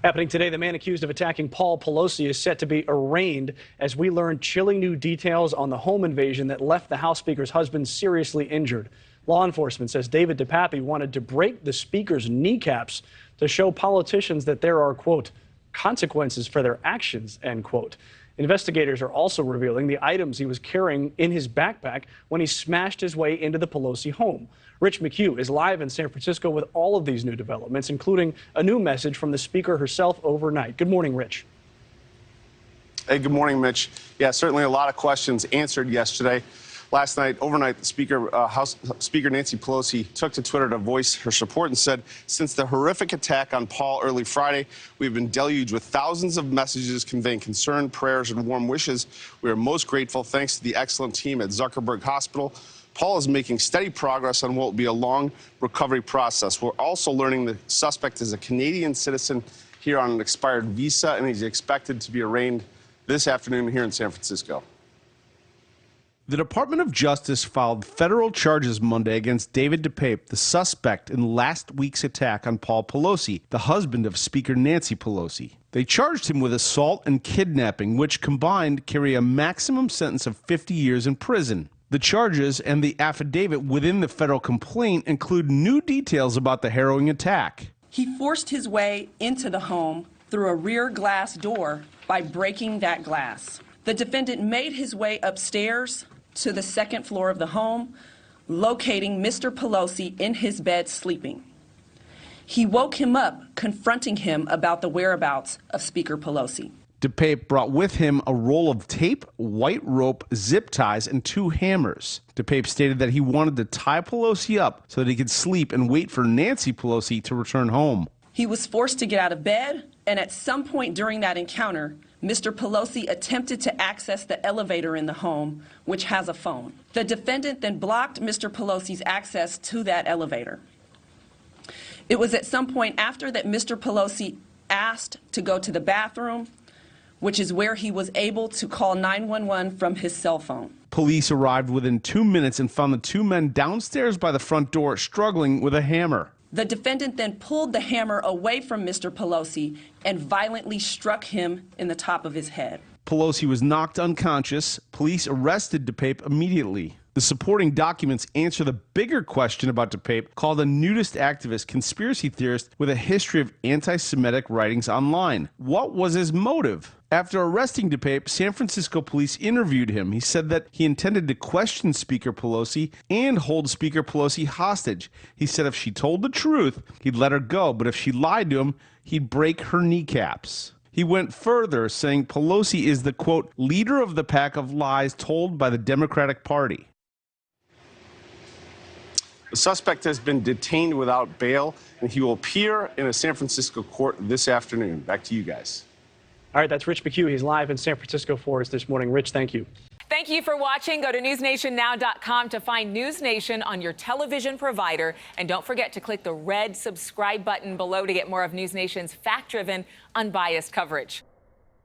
Happening today, the man accused of attacking Paul Pelosi is set to be arraigned as we learn chilling new details on the home invasion that left the House Speaker's husband seriously injured. Law enforcement says David DePape wanted to break the Speaker's kneecaps to show politicians that there are, quote, consequences for their actions, end quote. Investigators are also revealing the items he was carrying in his backpack when he smashed his way into the Pelosi home. Rich McHugh is live in San Francisco with all of these new developments, including a new message from the Speaker herself overnight. Good morning, Rich. Hey, good morning, Mitch. Yeah, certainly a lot of questions answered yesterday. Last night, overnight, House Speaker Nancy Pelosi took to Twitter to voice her support and said, since the horrific attack on Paul early Friday, we've been deluged with thousands of messages conveying concern, prayers, and warm wishes. We are most grateful thanks to the excellent team at Zuckerberg Hospital. Paul is making steady progress on what will be a long recovery process. We're also learning the suspect is a Canadian citizen here on an expired visa, and he's expected to be arraigned this afternoon here in San Francisco. The Department of Justice filed federal charges Monday against David DePape, the suspect in last week's attack on Paul Pelosi, the husband of Speaker Nancy Pelosi. They charged him with assault and kidnapping, which combined carry a maximum sentence of 50 years in prison. The charges and the affidavit within the federal complaint include new details about the harrowing attack. He forced his way into the home through a rear glass door by breaking that glass. The defendant made his way upstairs to the second floor of the home, locating Mr. Pelosi in his bed sleeping. He woke him up, confronting him about the whereabouts of Speaker Pelosi. DePape brought with him a roll of tape, white rope, zip ties, and 2 hammers. DePape stated that he wanted to tie Pelosi up so that he could sleep and wait for Nancy Pelosi to return home. He was forced to get out of bed, and at some point during that encounter, Mr. Pelosi attempted to access the elevator in the home, which has a phone. The defendant then blocked Mr. Pelosi's access to that elevator. It was at some point after that Mr. Pelosi asked to go to the bathroom, which is where he was able to call 911 from his cell phone. Police arrived within 2 minutes and found the 2 men downstairs by the front door struggling with a hammer. The defendant then pulled the hammer away from Mr. Pelosi and violently struck him in the top of his head. Pelosi was knocked unconscious. Police arrested DePape immediately. The supporting documents answer the bigger question about DePape, called a nudist activist conspiracy theorist with a history of anti-Semitic writings online. What was his motive? After arresting DePape, San Francisco police interviewed him. He said that he intended to question Speaker Pelosi and hold Speaker Pelosi hostage. He said if she told the truth, he'd let her go, but if she lied to him, he'd break her kneecaps. He went further, saying Pelosi is the, quote, leader of the pack of lies told by the Democratic Party. The suspect has been detained without bail, and he will appear in a San Francisco court this afternoon. Back to you guys. All right, that's Rich McHugh. He's live in San Francisco for us this morning. Rich, thank you. Thank you for watching. Go to newsnationnow.com to find NewsNation on your television provider. And don't forget to click the red subscribe button below to get more of NewsNation's fact-driven, unbiased coverage.